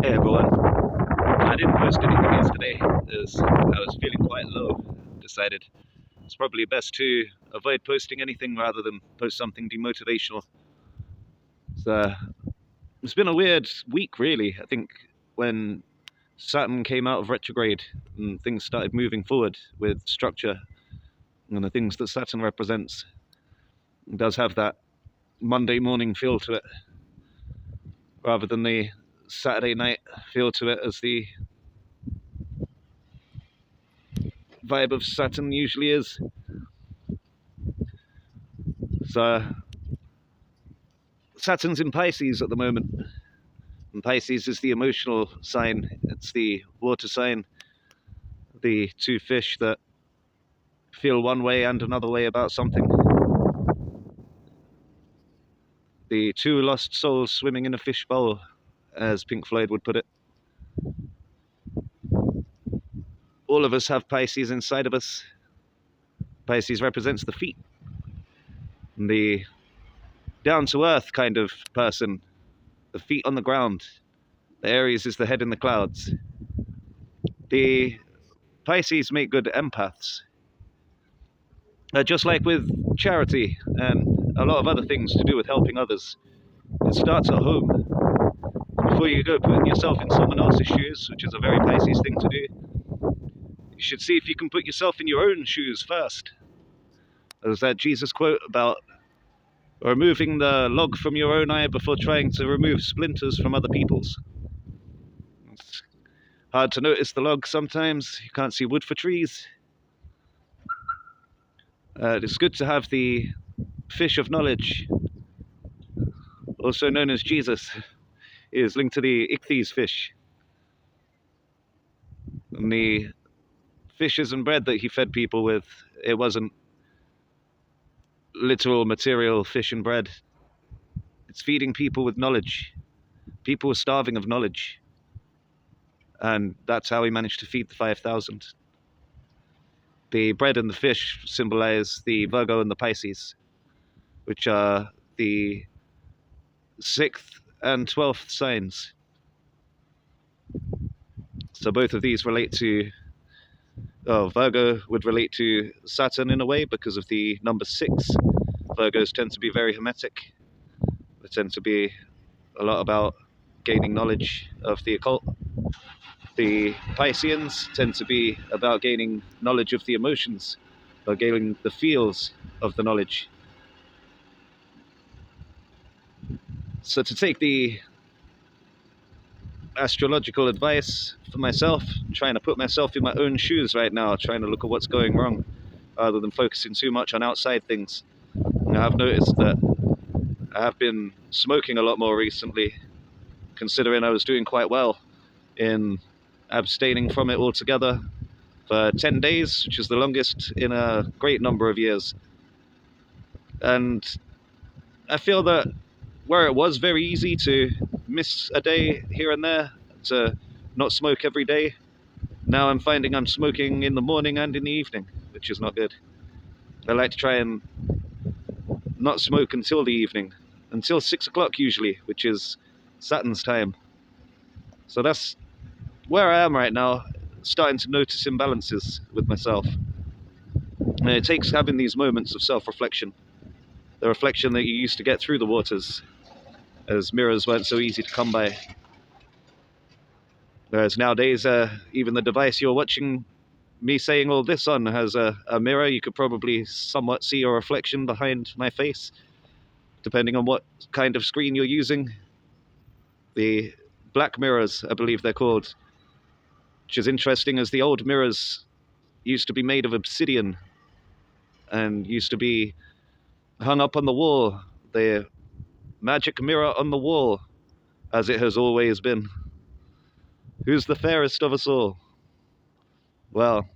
Hey everyone. I didn't post anything yesterday as I was feeling quite low. Decided it's probably best to avoid posting anything rather than post something demotivational. So it's been a weird week, really. I think when Saturn came out of retrograde and things started moving forward with structure and the things that Saturn represents, it does have that Monday morning feel to it rather than the Saturday night feel to it as the vibe of Saturn usually is. So Saturn's in Pisces at the moment, and Pisces is the emotional sign. It's the water sign, the two fish that feel one way and another way about something. The two lost souls swimming in a fishbowl, as Pink Floyd would put it. All of us have Pisces inside of us. Pisces represents the feet, and the down-to-earth kind of person, the feet on the ground. The Aries is the head in the clouds. The Pisces make good empaths. Just like with charity and a lot of other things to do with helping others, it starts at home. Before you go putting yourself in someone else's shoes, which is a very Pisces thing to do, you should see if you can put yourself in your own shoes first. There's that Jesus quote about removing the log from your own eye before trying to remove splinters from other people's. It's hard to notice the log sometimes. You can't see wood for trees. It's good to have the fish of knowledge, also known as Jesus, is linked to the ichthys fish. And the fishes and bread that he fed people with, it wasn't literal material fish and bread. It's feeding people with knowledge. People were starving of knowledge. And that's how he managed to feed the 5,000. The bread and the fish symbolize the Virgo and the Pisces, which are the 6th and 12th signs. So both of these relate to, Virgo would relate to Saturn in a way because of the number 6. Virgos tend to be very hermetic. They tend to be a lot about gaining knowledge of the occult. The Pisceans tend to be about gaining knowledge of the emotions, or gaining the feels of the knowledge. So to take the astrological advice for myself, I'm trying to put myself in my own shoes right now, trying to look at what's going wrong, rather than focusing too much on outside things. And I have noticed that I have been smoking a lot more recently, considering I was doing quite well in abstaining from it altogether for 10 days, which is the longest in a great number of years. And I feel that where it was very easy to miss a day here and there, to not smoke every day, now I'm finding I'm smoking in the morning and in the evening, which is not good. I like to try and not smoke until the evening, until 6 o'clock usually, which is Saturn's time. So that's where I am right now, starting to notice imbalances with myself. And it takes having these moments of self-reflection, the reflection that you used to get through the waters, as mirrors weren't so easy to come by. Whereas nowadays, even the device you're watching me saying all this on has a mirror. You could probably somewhat see your reflection behind my face, depending on what kind of screen you're using. The black mirrors, I believe they're called, which is interesting as the old mirrors used to be made of obsidian and used to be hung up on the wall. The magic mirror on the wall, as it has always been. Who's the fairest of us all? Well,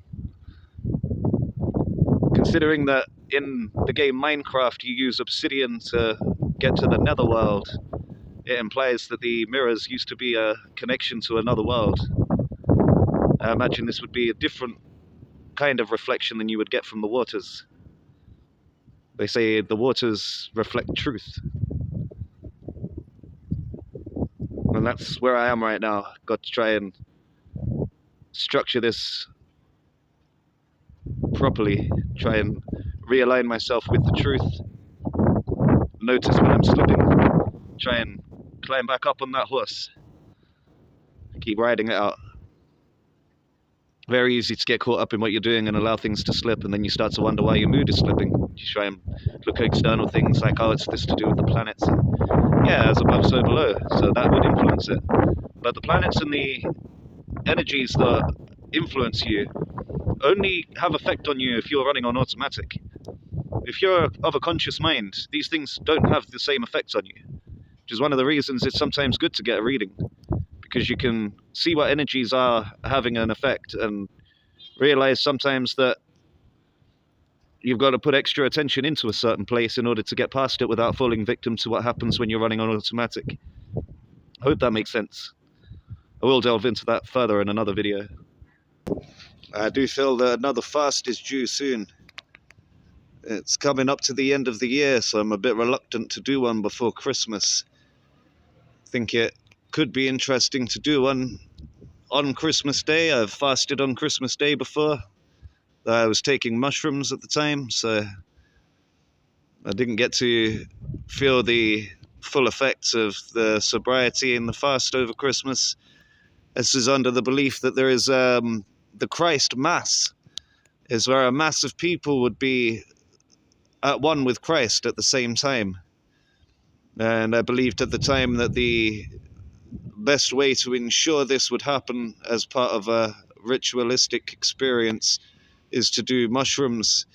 considering that in the game Minecraft you use obsidian to get to the netherworld, it implies that the mirrors used to be a connection to another world. I imagine this would be a different kind of reflection than you would get from the waters. They say the waters reflect truth. And And that's where I am right now. Got to try and structure this properly, try and realign myself with the truth, notice when I'm slipping, try and climb back up on that horse, keep riding it out. Very easy to get caught up in what you're doing and allow things to slip, and then you start to wonder why your mood is slipping. You try and look at external things like, oh, it's this to do with the planets. And yeah, as above, so below, so that would influence it. But the planets and the energies that influence you only have effect on you if you're running on automatic. If you're of a conscious mind, these things don't have the same effects on you, which is one of the reasons it's sometimes good to get a reading, because you can see what energies are having an effect and realize sometimes that you've got to put extra attention into a certain place in order to get past it without falling victim to what happens when you're running on automatic. I hope that makes sense. I will delve into that further in another video. I do feel that another fast is due soon. It's coming up to the end of the year, so I'm a bit reluctant to do one before Christmas. I think it could be interesting to do one on Christmas Day. I've fasted on Christmas Day before. I was taking mushrooms at the time, so I didn't get to feel the full effects of the sobriety and the fast over Christmas. This is under the belief that there is the Christ Mass, is where a mass of people would be at one with Christ at the same time. And I believed at the time that the best way to ensure this would happen as part of a ritualistic experience is to do mushrooms,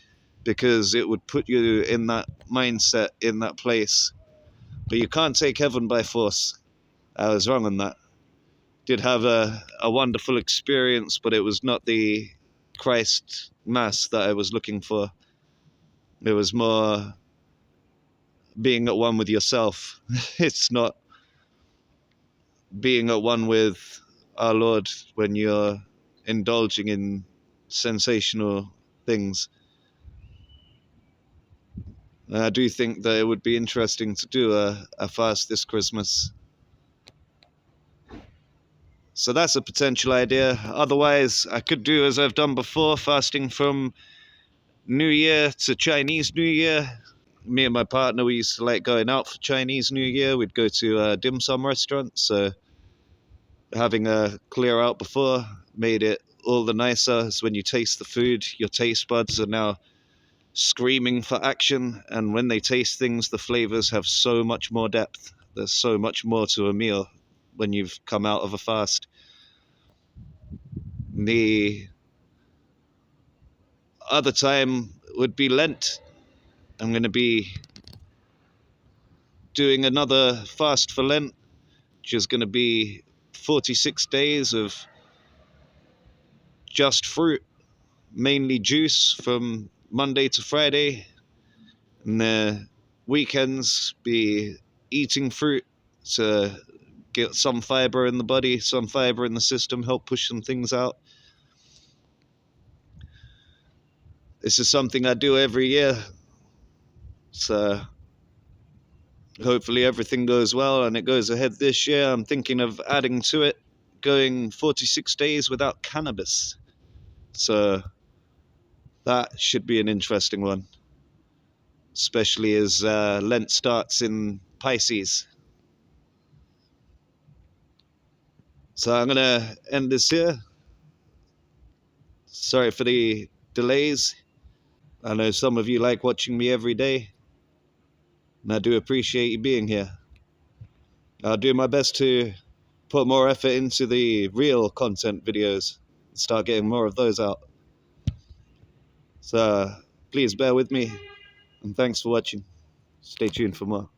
because it would put you in that mindset, in that place. But you can't take heaven by force. I was wrong on that. Did have a wonderful experience, but it was not the Christ Mass that I was looking for. It was more being at one with yourself. It's not being at one with our Lord when you're indulging in sensational things. And I do think that it would be interesting to do a fast this Christmas. So that's a potential idea. Otherwise, I could do as I've done before, fasting from New Year to Chinese New Year. Me and my partner, we used to like going out for Chinese New Year. We'd go to a dim sum restaurant, so having a clear out before made it all the nicer. As when you taste the food, your taste buds are now screaming for action, and when they taste things, the flavors have so much more depth. There's so much more to a meal when you've come out of a fast. The other time would be Lent. I'm going to be doing another fast for Lent, which is going to be 46 days of just fruit, mainly juice from Monday to Friday, and the weekends be eating fruit to get some fiber in the body, some fiber in the system, help push some things out. This is something I do every year, so hopefully everything goes well and it goes ahead this year. I'm thinking of adding to it, going 46 days without cannabis, so that should be an interesting one, especially as Lent starts in Pisces. So I'm going to end this here. Sorry for the delays. I know some of you like watching me every day, and I do appreciate you being here. I'll do my best to put more effort into the real content videos and start getting more of those out. So please bear with me, and thanks for watching. Stay tuned for more.